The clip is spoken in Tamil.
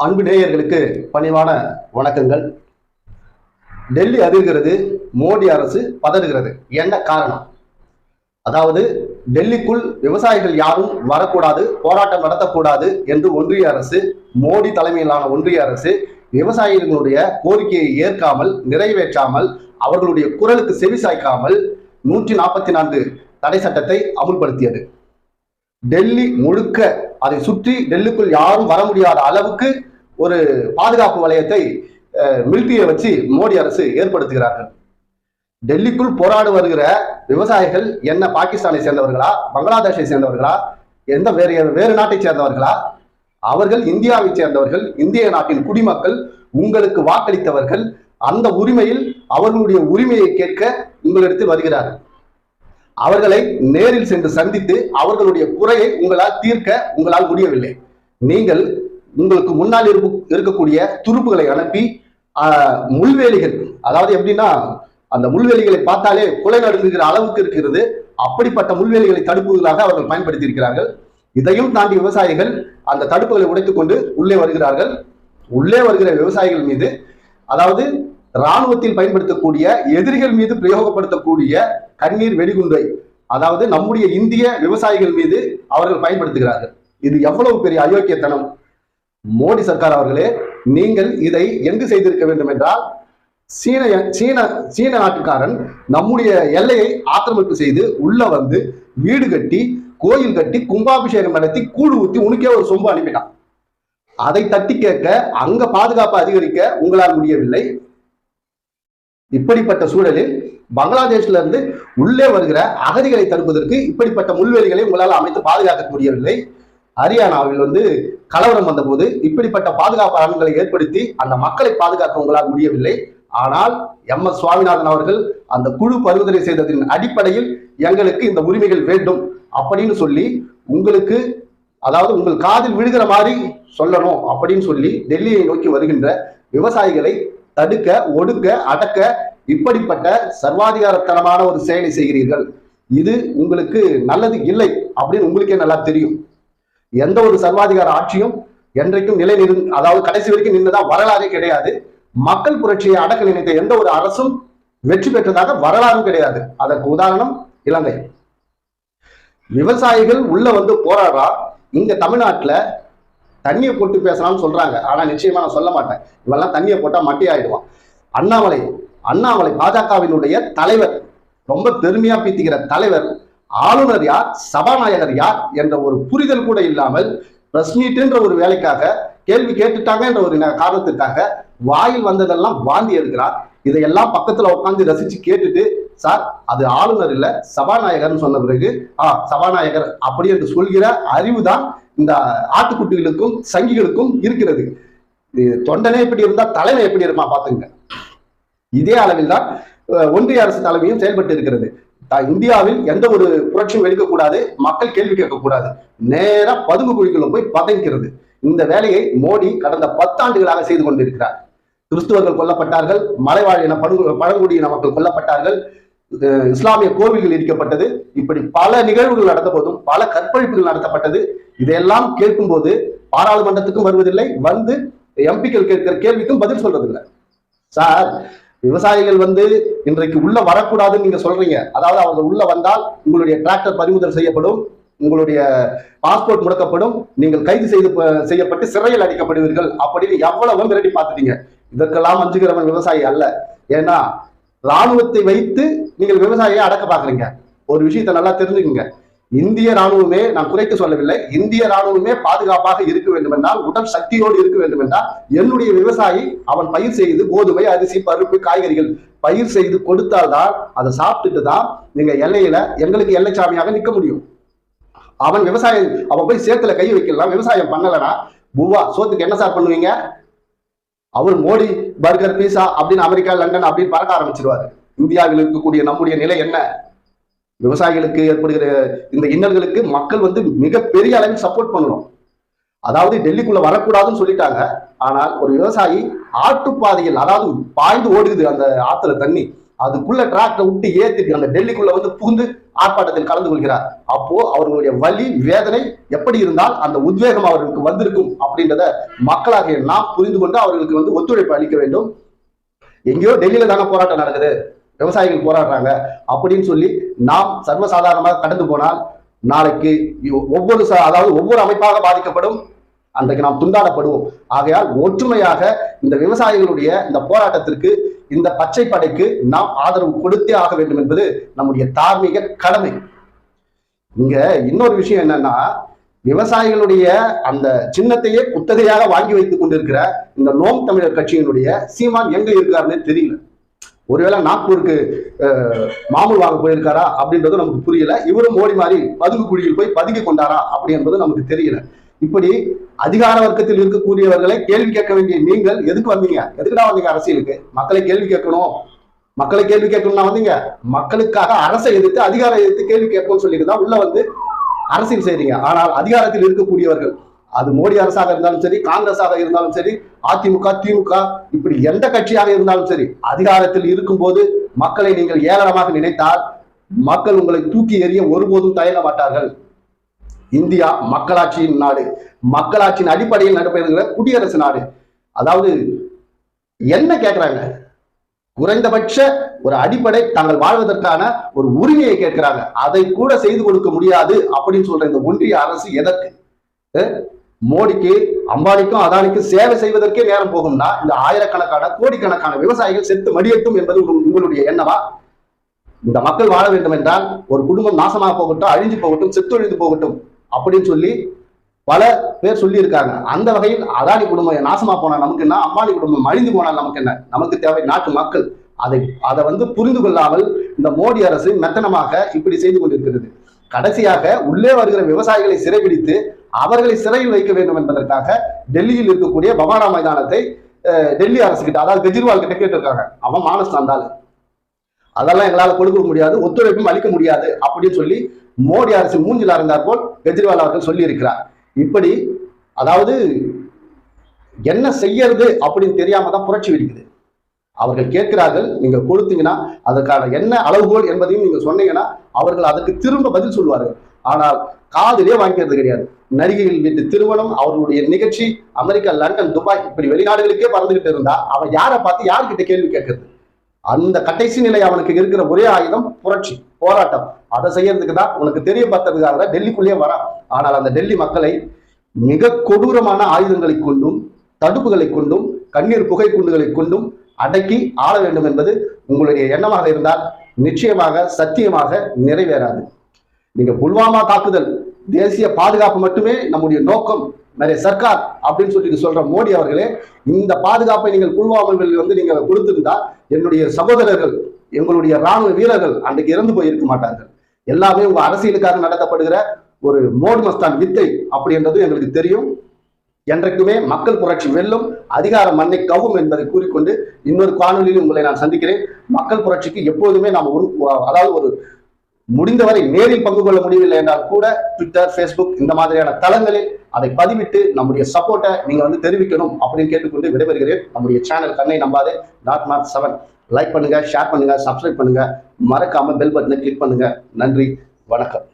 அன்பு நேயர்களுக்கு பணிவான வணக்கங்கள். டெல்லி அதிர்கிறது, மோடி அரசு பதறுகிறது. என்ன காரணம்? அதாவது டெல்லிக்குள் விவசாயிகள் யாரும் வரக்கூடாது, போராட்டம் நடத்தக்கூடாது என்று ஒன்றிய அரசு, மோடி தலைமையிலான ஒன்றிய அரசு விவசாயிகளுடைய கோரிக்கையை ஏற்காமல், நிறைவேற்றாமல், அவர்களுடைய குரலுக்கு செவிசாய்க்காமல் 144 தடை சட்டத்தை அமுல்படுத்தியது. டெல்லி முழுக்க அதை சுற்றி டெல்லிக்குள் யாரும் வர முடியாத அளவுக்கு ஒரு பாதுகாப்பு வலயத்தை மிலிட்டரியை வச்சு மோடி அரசு ஏற்படுத்துகிறார்கள். டெல்லிக்குள் போராட வருகிற விவசாயிகள் என்ன பாகிஸ்தானை சேர்ந்தவர்களா, பங்களாதேஷை சேர்ந்தவர்களா, எந்த வேறு நாட்டை சேர்ந்தவர்களா? அவர்கள் இந்தியாவை சேர்ந்தவர்கள், இந்திய நாட்டின் குடிமக்கள், உங்களுக்கு வாக்களித்தவர்கள். அந்த உரிமையில் அவர்களுடைய உரிமையை கேட்க உங்களிடத்தில் வருகிறார்கள். அவர்களை நேரில் சென்று சந்தித்து அவர்களுடைய குறையை உங்களால் தீர்க்க உங்களால் முடியவில்லை. நீங்கள் உங்களுக்கு முன்னால் இருக்கக்கூடிய துருப்புகளை அனுப்பி முள்வேலிகள், அதாவது எப்படின்னா அந்த முள்வேலிகளை பார்த்தாலே கொலை நடுங்குகிற அளவுக்கு இருக்கிறது, அப்படிப்பட்ட முள்வேலிகளை தடுப்புகளாக அவர்கள் பயன்படுத்தி இருக்கிறார்கள். இதையும் தாண்டி விவசாயிகள் அந்த தடுப்புகளை உடைத்துக் கொண்டு உள்ளே வருகிறார்கள். உள்ளே வருகிற விவசாயிகள் மீது, அதாவது இராணுவத்தில் பயன்படுத்தக்கூடிய எதிரிகள் மீது பிரயோகப்படுத்தக்கூடிய கண்ணீர் வெடிகுண்டை, அதாவது நம்முடைய இந்திய விவசாயிகள் மீது அவர்கள் பயன்படுத்துகிறார்கள். இது எவ்வளவு பெரிய அயோக்கியத்தனம்! மோடி சர்க்கார் அவர்களே, நீங்கள் இதை எங்கு செய்திருக்க வேண்டும் என்றால், சீன நாட்டுக்காரன் நம்முடைய எல்லையை ஆக்கிரமிப்பு செய்து உள்ள வந்து வீடு கட்டி, கோயில் கட்டி, கும்பாபிஷேகம் நடத்தி, கூடு ஊற்றி உனக்கே ஒரு சொம்பு அனுப்பிட்டான். அதை தட்டி கேட்க, அங்க பாதுகாப்பு அதிகரிக்க உங்களால் முடியவில்லை. இப்படிப்பட்ட சூழலில் பங்களாதேஷ்ல இருந்து உள்ளே வருகிற அகதிகளை தடுப்பதற்கு இப்படிப்பட்ட முள்வேலிகளை உங்களால் அமைத்து பாதுகாக்க முடியவில்லை. ஹரியானாவில் கலவரம் வந்தபோது இப்படிப்பட்ட பாதுகாப்பு அரண்களை ஏற்படுத்தி அந்த மக்களை பாதுகாக்க உங்களால் முடியவில்லை. ஆனால் MS சுவாமிநாதன் அவர்கள் அந்த குழு பரிந்துரை செய்ததின் அடிப்படையில் எங்களுக்கு இந்த உரிமைகள் வேண்டும் அப்படின்னு சொல்லி, உங்களுக்கு, அதாவது உங்கள் காதில் விழுகிற மாதிரி சொல்லணும் அப்படின்னு சொல்லி டெல்லியை நோக்கி வருகின்ற விவசாயிகளை தடுக்க, ஒடுக்க, அடக்க இப்படிப்பட்ட சர்வாதிகாரத்தனமான ஒரு செயலை செய்கிறீர்கள். இது உங்களுக்கு நல்லது இல்லை அப்படின்னு உங்களுக்கே நல்லா தெரியும். எந்த ஒரு சர்வாதிகார ஆட்சியும் என்றைக்கும் அதாவது கடைசி வரைக்கும் நின்றதா வரலாறே கிடையாது. மக்கள் புரட்சியை அடக்க நினைத்த எந்த ஒரு அரசும் வெற்றி பெற்றதாக வரலாறும் கிடையாது. அதற்கு உதாரணம் இலங்கை. விவசாயிகள் உள்ள போராடுறா. இங்க தமிழ்நாட்டுல தண்ணியை போட்டு பேசலாம்னு சொல்றாங்க. ஆனா நிச்சயமா நான் சொல்ல மாட்டேன். இவெல்லாம் தண்ணியை போட்டா மட்டி ஆயிடுவான். அண்ணாமலை பாஜகவினுடைய தலைவர், ரொம்ப பெருமையா பீத்திக்கிற தலைவர். ஆளுநர் யார், சபாநாயகர் யார் என்ற ஒரு புரிதல் கூட இல்லாமல் பிரஸ் மீட்ன்ற ஒரு வேலைக்காக, கேள்வி கேட்டுட்டாங்க என்ற ஒரு காரணத்திற்காக வாயில் வந்ததெல்லாம் வாந்தி எடுக்கிறார். இதையெல்லாம் பக்கத்துல உட்காந்து ரசிச்சு கேட்டுட்டு, சார் அது ஆளுநர் இல்ல சபாநாயகர்னு சொன்ன பிறகு சபாநாயகர் அப்படி என்று சொல்கிற அறிவுதான் இந்த ஆட்டுக்குட்டிகளுக்கும் சங்கிகளுக்கும் இருக்கிறது. தொண்டனே எப்படி இருந்தா தலைமை எப்படி இருமா பாத்துங்க. இதே அளவில் தான் ஒன்றிய அரசு தலைமையும் செயல்பட்டு இருக்கிறது. இந்தியாவில் எந்த ஒரு புரட்சியும் வெடிக்கக்கூடாது, மக்கள் கேள்வி கேட்கக்கூடாது, நேரா பதுங்கு குழிகளும் போய் பதைக்கிறது. இந்த வேலையை மோடி கடந்த 10 ஆண்டுகளாக செய்து கொண்டிருக்கிறார். கிறிஸ்துவர்கள் கொல்லப்பட்டார்கள், மலைவாழின பழங்குடியின மக்கள் கொல்லப்பட்டார்கள், இஸ்லாமிய கோவில்கள் இடிக்கப்பட்டது, இப்படி பல நிகழ்வுகள் நடந்த போதும் பல கற்பழிப்புகள் நடத்தப்பட்டது. இதையெல்லாம் கேட்கும் போது பாராளுமன்றத்துக்கும் வருவதில்லை, எம்பிக்கள் கேட்கிற கேள்விக்கும் பதில் சொல்றதில்லை. சார், விவசாயிகள் இன்றைக்கு உள்ள வரக்கூடாதுன்னு நீங்க சொல்றீங்க. அதாவது அவங்க உள்ள வந்தால் உங்களுடைய டிராக்டர் பறிமுதல் செய்யப்படும், உங்களுடைய பாஸ்போர்ட் முடக்கப்படும், நீங்கள் கைது செய்யப்பட்டு சிறையில் அடைக்கப்படுவீர்கள் அப்படின்னு எவ்வளவு மிரட்டி பார்த்துட்டீங்க. இதற்கெல்லாம் அஞ்சுகிறவன் விவசாயி அல்ல. ஏன்னா ராணுவத்தை வைத்து நீங்கள் விவசாயியை அடக்க பாக்குறீங்க. ஒரு விஷயத்தை நல்லா தெரிஞ்சுக்கங்க. இந்திய ராணுவமே, நான் குறைத்து சொல்லவில்லை, இந்திய ராணுவமே பாதுகாப்பாக இருக்க வேண்டும் என்றால், உடல் சக்தியோடு இருக்க வேண்டும் என்றால், என்னுடைய விவசாயி அவன் பயிர் செய்து கோதுமை, அரிசி, பருப்பு, காய்கறிகள் பயிர் செய்து கொடுத்தால்தான் அதை சாப்பிட்டுட்டு தான் நீங்க எல்லையில எங்களுக்கு எல்லைச்சாமியாக நிற்க முடியும். அவன் போய் சேத்துல கை வைக்கலாம், விவசாயம் பண்ணலனா பூவா சோத்துக்கு என்ன சார் பண்ணுவீங்க? அவர் மோடி பர்கர், பீஸா அப்படின்னு அமெரிக்கா, லண்டன் அப்படின்னு பறக்க ஆரம்பிச்சிருவாரு. இந்தியாவில் இருக்கக்கூடிய நம்முடைய நிலை என்ன? விவசாயிகளுக்கு ஏற்படுகிற இந்த இன்னல்களுக்கு மக்கள் மிக பெரிய அளவில் சப்போர்ட் பண்ணணும். அதாவது டெல்லிக்குள்ள வரக்கூடாதுன்னு சொல்லிட்டாங்க. ஆனால் ஒரு விவசாயி ஆட்டுப்பாதையில், அதாவது பாய்ந்து ஓடுது அந்த ஆத்துல தண்ணி, அதுக்குள்ள டிராக்டரை விட்டு ஏத்திட்டு அந்த டெல்லிக்குள்ள வந்து புகுந்து ஆர்ப்பாட்டத்தில் கலந்து கொள்கிறார். அப்போ அவர்களுடைய வலி வேதனை எப்படி இருந்தால் அந்த உத்வேகம் அவர்களுக்கு வந்திருக்கும் அப்படின்றத மக்களாகிய நாம் புரிந்து கொண்டு அவர்களுக்கு வந்து ஒத்துழைப்பு அளிக்க வேண்டும். எங்கேயோ டெல்லியில தானே போராட்டம் நடக்குது, விவசாயிகள் போராடுறாங்க அப்படின்னு சொல்லி நாம் சர்வசாதாரணமாக கடந்து போனால் நாளைக்கு ஒவ்வொரு அமைப்பாக பாதிக்கப்படும், அன்றைக்கு நாம் துண்டாடப்படுவோம். ஆகையால் ஒற்றுமையாக இந்த விவசாயிகளுடைய இந்த போராட்டத்திற்கு, இந்த பச்சை படைக்கு நாம் ஆதரவு கொடுத்தே ஆக வேண்டும் என்பது நம்முடைய தார்மீக கடமை. இங்க இன்னொரு விஷயம் என்னன்னா, விவசாயிகளுடைய அந்த சின்னத்தையே குத்தகையாக வாங்கி வைத்துக் கொண்டிருக்கிற இந்த நோம் தமிழர் கட்சியினுடைய சீமான் எங்க இருக்காருன்னு தெரியல. ஒருவேளை நாக்பூருக்கு மாமூல் வாங்க போயிருக்காரா அப்படின்றது நமக்கு புரியல. இவரும் மோடி மாதிரி பதுங்கு குழியில் போய் பதுங்கி கொண்டாரா அப்படி என்பது நமக்கு தெரியல. இப்படி அதிகார வர்க்கத்தில் இருக்கக்கூடியவர்களை கேள்வி கேட்க வேண்டிய நீங்கள் எதுக்கு வந்தீங்க? எதுக்குடா வந்தீங்க அரசியலுக்கு? மக்களை கேள்வி கேட்கணும், மக்களை கேள்வி கேட்கணும்னா வந்தீங்க. மக்களுக்காக அரசை எதிர்த்து அதிகாரம் எதிர்த்து கேள்வி கேட்கணும்னு சொல்லிட்டு தான் உள்ள வந்து அரசியல் செய்றீங்க. ஆனால் அதிகாரத்தில் இருக்கக்கூடியவர்கள், அது மோடி அரசாக இருந்தாலும் சரி, காங்கிரஸாக இருந்தாலும் சரி, அதிமுக, திமுக, இப்படி எந்த கட்சியாக இருந்தாலும் சரி, அதிகாரத்தில் இருக்கும்போது மக்களை நீங்கள் ஏளனமாக நினைத்தால் மக்கள் உங்களை தூக்கி எறிய ஒருபோதும் தயங்க மாட்டார்கள். இந்தியா மக்களாட்சியின் நாடு, மக்களாட்சியின் அடிப்படையில் நடைபெறுகிற குடியரசு நாடு. அதாவது என்ன கேட்கிறாங்க? குறைந்தபட்ச ஒரு அடிப்படை தாங்கள் வாழ்வதற்கான ஒரு உரிமையை கேட்கிறாங்க. அதை கூட செய்து கொடுக்க முடியாது அப்படின்னு சொல்ற இந்த ஒன்றிய அரசு எதற்கு? மோடிக்கு, அம்பானிக்கும், அதானிக்கும் சேவை செய்வதற்கே நேரம் போகும்னா இந்த ஆயிரக்கணக்கான கோடிக்கணக்கான விவசாயிகள் செத்து மடியட்டும் என்பது உங்களுடைய எண்ணமா? இந்த மக்கள் வாழ வேண்டும் என்றால் ஒரு குடும்பம் நாசமாக போகட்டும், அழிஞ்சு போகட்டும், செத்தொழிந்து போகட்டும் அப்படின்னு சொல்லி பல பேர் சொல்லி இருக்காங்க. அந்த வகையில் அதானி குடும்பம் நாசமா போனா நமக்கு என்ன, அம்பானி குடும்பம் அழிந்து போனால் நமக்கு என்ன? நமக்கு தேவை நாட்டு மக்கள். அதை வந்து புரிந்து கொள்ளாமல் இந்த மோடி அரசு மெத்தனமாக இப்படி செய்து கொண்டிருக்கிறது. கடைசியாக உள்ளே வருகிற விவசாயிகளை சிறைபிடித்து அவர்களை சிறையில் வைக்க வேண்டும் என்பதற்காக டெல்லியில் இருக்கக்கூடிய பவானா மைதானத்தை டெல்லி அரசு கிட்ட, அதாவது கெஜ்ரிவால் கிட்ட கேட்டிருக்காங்க. அவன் மானஸ் தந்தாள், அதெல்லாம் எங்களால் கொடுக்க முடியாது, ஒத்துழைப்பும் அளிக்க முடியாது அப்படின்னு சொல்லி மோடி அரசு மூஞ்சில் அறிந்தார் போல் கெஜ்ரிவால் அவர்கள் சொல்லி இருக்கிறார். இப்படி அதாவது என்ன செய்யறது அப்படின்னு தெரியாம தான் புரட்சி வெடிக்குது. அவர்கள் கேட்கிறார்கள், நீங்க கொடுத்தீங்கன்னா அதற்கான என்ன அளவுகோல் என்பதையும் நீங்க சொன்னீங்கன்னா அவர்கள் அதுக்கு திரும்ப பதில் சொல்லுவார்கள். ஆனால் காதிலே வாங்கிக்கிறது கிடையாது. நடிகைகள் வீட்டு திருமணம், அவர்களுடைய நிகழ்ச்சி, அமெரிக்கா, லண்டன், துபாய், இப்படி வெளிநாடுகளுக்கே பறந்துகிட்டு இருந்தா அவன் யாரை பார்த்து யார்கிட்ட கேள்வி கேட்கறது? அந்த கடைசி நிலை அவனுக்கு இருக்கிற ஒரே ஆயுதம் புரட்சி, போராட்டம். அதை செய்யறதுக்கு தான் உனக்கு தெரியப்படுத்துறதுக்காக டெல்லிக்குள்ளேயே வரான். ஆனால் அந்த டெல்லி மக்களை மிக கொடூரமான ஆயுதங்களை கொண்டும், தடுப்புகளை கொண்டும், கண்ணீர் புகை குண்டுகளை கொண்டும் அடக்கி ஆள வேண்டும் என்பது உங்களுடைய எண்ணமாக இருந்தால் நிச்சயமாக சத்தியமாக நிறைவேறாது. நீங்க புல்வாமா தாக்குதல், தேசிய பாதுகாப்பு மட்டுமே நம்முடைய நோக்கம், நிறைய சர்க்கார் அப்படின்னு சொல்லிட்டு சொல்ற மோடி அவர்களே, இந்த பாதுகாப்பை நீங்கள் புல்வாமாவில் வந்து நீங்க கொடுத்திருந்தா என்னுடைய சகோதரர்கள், எங்களுடைய ராணுவ வீரர்கள் அன்றைக்கு இறந்து போயிருக்க மாட்டார்கள். எல்லாமே உங்க அரசியலுக்காக நடத்தப்படுகிற ஒரு மோடி மஸ்தான் வித்தை அப்படின்றது எங்களுக்கு தெரியும். என்றைக்குமே மக்கள் புரட்சி வெல்லும், அதிகார மண்ணை கவும் என்பதை கூறிக்கொண்டு இன்னொரு காணொலியில் உங்களை நான் சந்திக்கிறேன். மக்கள் புரட்சிக்கு எப்போதுமே நாம் அதாவது ஒரு முடிந்தவரை நேரில் பங்கு கொள்ள முடியவில்லை என்றால் கூட ட்விட்டர், ஃபேஸ்புக் இந்த மாதிரியான தளங்களில் அதை பதிவிட்டு நம்முடைய சப்போர்ட்டை நீங்க வந்து தெரிவிக்கணும் அப்படின்னு கேட்டுக்கொண்டு விடைபெறுகிறேன். நம்முடைய சேனல் கண்ணை நம்பாதே .7 லைக் பண்ணுங்க, ஷேர் பண்ணுங்க, சப்ஸ்கிரைப் பண்ணுங்க, மறக்காம பெல் பட்டனை கிளிக் பண்ணுங்க. நன்றி, வணக்கம்.